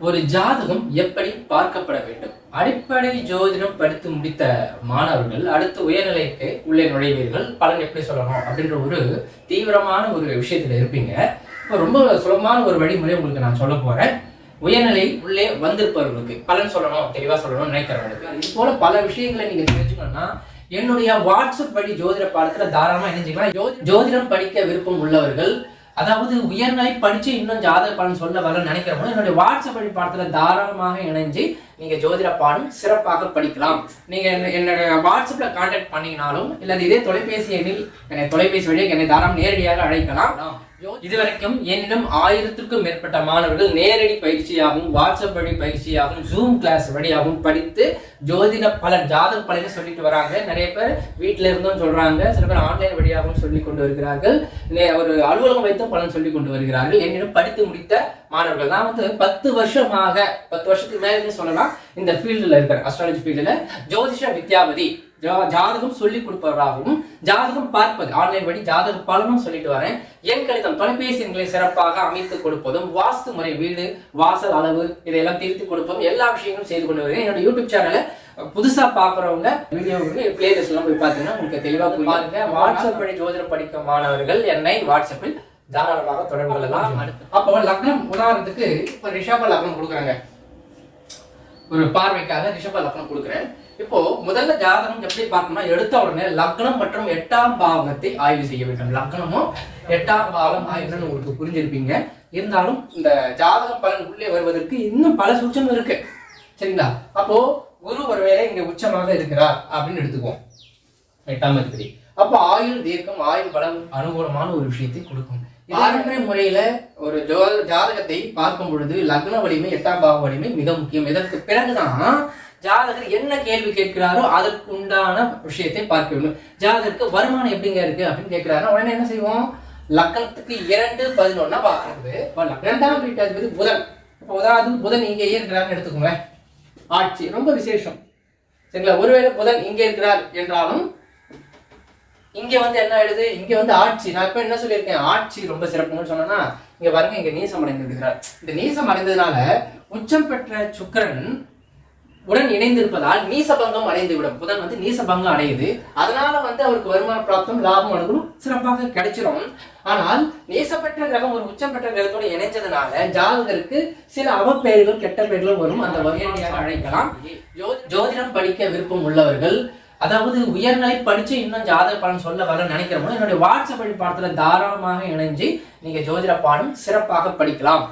ஒரு ஜாதகம் எப்படி பார்க்கப்பட வேண்டும்? அடிப்படை ஜோதிடம் படித்து முடித்த மாணவர்கள் அடுத்து உயர்நிலைக்கு உள்ளே நுழைவீர்கள். பலன் எப்படி சொல்லணும் அப்படின்ற ஒரு தீவிரமான ஒரு விஷயத்துல இருப்பீங்க. இப்போ ரொம்ப சுலபமான ஒரு வழிமுறை உங்களுக்கு நான் சொல்ல போறேன். உயர்நிலை உள்ளே வந்திருப்பவர்களுக்கு பலன் சொல்லணும், தெளிவா சொல்லணும்னு நினைக்கிறவங்களுக்கு இது போல பல விஷயங்களை நீங்க தெரிஞ்சுக்கணும்னா என்னுடைய வாட்ஸ்அப் வழி ஜோதிட பாடத்துல தாராளமா இணைஞ்சிக்கலாம். ஜோதிடம் படிக்க விருப்பம் உள்ளவர்கள், அதாவது உயர்நிலை படிச்சு இன்னும் ஜாதக பலன் சொல்ல வரணும்னு நினைக்கிறவங்க என்னுடைய வாட்ஸ்அப் வழி பாடத்துல தாராளமாக இணைஞ்சு நீங்க ஜோதிட பாடம் சிறப்பாக படிக்கலாம். நீங்க என்னுடைய வாட்ஸ்அப்ல கான்டாக்ட் பண்ணீங்கனாலும் இல்ல இதே தொலைபேசி எண்ணில் என்னை தொலைபேசி வழியாக என்னை தாராளம் நேரடியாக அழைக்கலாம். இதுவரைக்கும் என்னிடம் 1000க்கும் மேற்பட்ட மாணவர்கள் நேரடி பயிற்சியாகவும் வாட்ஸ்அப் வழி பயிற்சியாகவும் ஜூம் கிளாஸ் வழியாகவும் படித்து ஜோதிட பலன் ஜாதக பலனை சொல்லிட்டு வராங்க. நிறைய பேர் வீட்டில இருந்தும் சொல்றாங்க, சில பேர் ஆன்லைன் வழியாகவும் சொல்லி கொண்டு வருகிறார்கள், ஒரு அலுவலகம் வைத்தும் பலன் சொல்லி கொண்டு வருகிறார்கள். என்னிடம் படித்து முடித்த மாணவர்கள் நான் 10 வருஷத்துக்கு மேலே சொல்லலாம் இந்த ஃபீல்டுல இருக்கிற அஸ்ட்ராலஜி ஃபீல்டுல ஜோதிஷ வித்யாபதி ஜாதகம் சொல்லி கொடுப்பவராகவும் ஜாதகம் பார்ப்பது ஆன்லைன் வழி ஜாதக பலனும் சொல்லிட்டு வரேன். என் கணிதம் தொலைபேசி எண்களை சிறப்பாக அமைத்து கொடுப்பதும் வாஸ்து முறை வீடு வாசல் அளவு இதையெல்லாம் திருத்தி கொடுப்பதும் எல்லா விஷயங்களும் செய்து கொண்டு வருகிறேன். என்னோட யூடியூப் சேனலை புதுசா பாக்குறவங்க வீடியோவுக்கு பிளேலிஸ்ட் எல்லாம் போய் பார்த்தீங்கன்னா உங்களுக்கு தெளிவா பாருங்க. வாட்ஸ்அப் வழி ஜோதிடம் படிக்கும் மாணவர்கள் என்னை வாட்ஸ்அப்பில் தாராளமாக தொடர்பு கொள்ளலாம். அப்போ லக்னம் உதாரணத்துக்கு இப்ப ரிஷப லக்னம் கொடுக்குறாங்க, ஒரு பார்வைக்காக ரிஷப லக்னம் கொடுக்குறேன். இப்போ முதல்ல ஜாதகம் எப்படி பார்க்கணும்னா எடுத்த உடனே லக்னம் மற்றும் 8ஆம் பாவகத்தை ஆய்வு செய்ய வேண்டும். லக்னமும் 8ஆம் பாவம் ஆய்வுன்னு உங்களுக்கு புரிஞ்சிருப்பீங்க. இருந்தாலும் இந்த ஜாதக பலன் உள்ளே வருவதற்கு இன்னும் பல சூட்சம் இருக்கு, சரிங்களா? அப்போ குரு ஒருவேளை இங்க உச்சமாக இருக்கிறார் அப்படின்னு எடுத்துக்குவோம், 8ஆம் அதிபதி. அப்போ ஆயுள் தீர்க்கம் ஆயுள் பலம் அனுகூலமான ஒரு விஷயத்தை கொடுக்கும். பாரம்பரிய முறையில ஒரு ஜாதகத்தை பார்க்கும் பொழுது லக்ன வலிமை 8ஆம் பாவ வலிமை மிக முக்கியம். இதற்கு பிறகுதான் ஜாதகர் என்ன கேள்வி கேட்கிறாரோ அதற்கு உண்டான விஷயத்தை பார்க்க வேண்டும். ஜாதகருக்கு வருமானம் எப்படிங்க இருக்கு அப்படின்னு கேட்கிறாரு, உடனே என்ன செய்வோம்? லக்னத்துக்கு 2-11 பார்க்கறது. 2ஆம் வீட்டு அதிபதி புதன். இப்போ உதாரணத்துக்கு புதன் இங்கே இருக்கிறார்னு எடுத்துக்கோங்களேன், ஆட்சி ரொம்ப விசேஷம், சரிங்களா? ஒருவேளை புதன் இங்கே இருக்கிறார் என்றாலும் இங்க என்ன ஆயிடுது? இங்க ஆட்சி. நான் இப்ப என்ன சொல்லியிருக்கேன், ஆட்சி ரொம்ப சிறப்புன்னு சொன்னா இங்க பாருங்க, இங்க நீசம் அடைந்திருக்கிறார். இந்த நீசம் அடைந்ததுனால உச்சம் பெற்ற சுக்கிரன் உடன் இணைந்திருப்பதால் நீசபங்கம் அடைந்து விடும். புதன் நீசபங்கம் அடையுது. அதனால அவருக்கு வருமான பிராப்தம் லாபம் அனுகூலம் சிறப்பாக கிடைச்சிடும். ஆனால் நீசப்பெற்ற கிரகம் ஒரு உச்சம் பெற்ற கிரகத்தோடு இணைஞ்சதுனால ஜாதகருக்கு சில அவப்பெயர்கள் கெட்ட பெயர்களும் வரும். அந்த வகையாக அழைக்கலாம். ஜோதிடம் படிக்க விருப்பம் உள்ளவர்கள், அதாவது உயர்நிலை படிச்சு இன்னும் ஜாதக பலன் சொல்ல வர நினைக்கிறவங்க என்னுடைய வாட்ஸ்அப் வழி பாடத்துல தாராளமாக இணைஞ்சு நீங்க ஜோதிட பாடம் சிறப்பாக படிக்கலாம்.